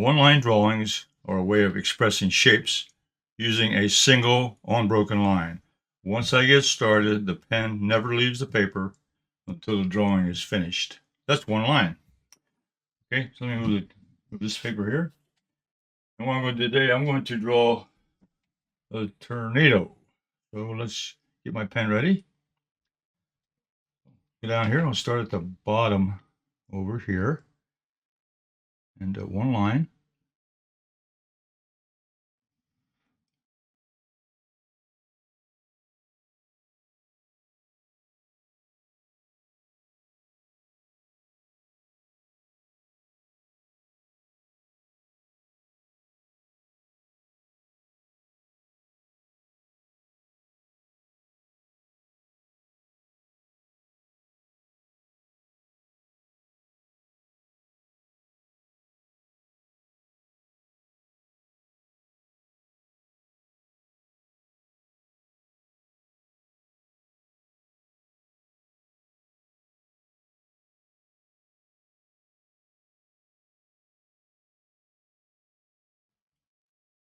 one-line drawings are a way of expressing shapes using a single unbroken line. Once I get started, the pen never leaves the paper until the drawing is finished. That's one line. Okay, so let me move this paper here. And what I'm going to do today, I'm going to draw a tornado. So let's get my pen ready. Go down here, I'll start at the bottom over here. And one line.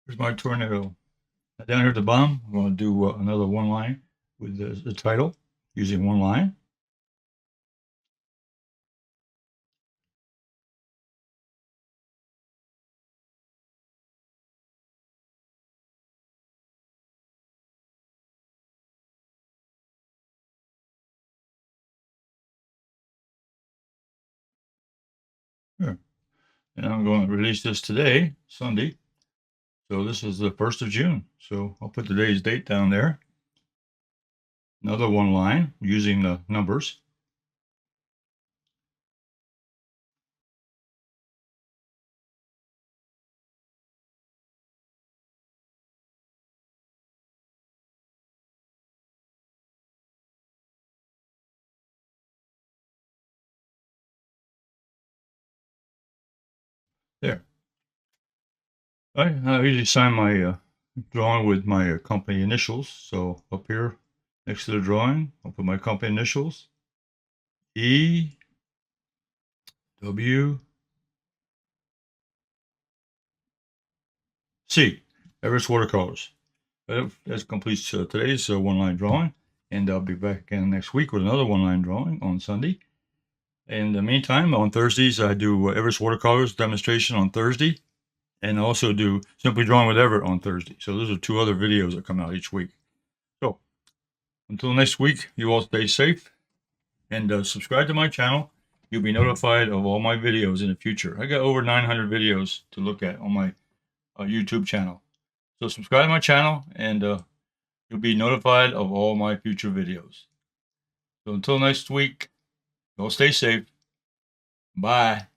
Here's my tornado. Down here at the bottom, I'm going to do another one line with the title using one line. Here. And I'm going to release this today, Sunday. So this is the 1st of June. So I'll put today's date down there. Another one line using the numbers. There. I usually sign my drawing with my company initials. So up here next to the drawing, I'll put my company initials. E W C, Everett Watercolors. That completes today's one-line drawing, and I'll be back again next week with another one-line drawing on Sunday. In the meantime, on Thursdays, I do Everett Watercolors demonstration on Thursday, and I also do Simply Drawing with Everett on Thursday. So those are 2 other videos that come out each week. So until next week, you all stay safe, and subscribe to my channel. You'll be notified of all my videos in the future. I got over 900 videos to look at on my YouTube channel. So subscribe to my channel, and you'll be notified of all my future videos. So until next week, y'all stay safe. Bye.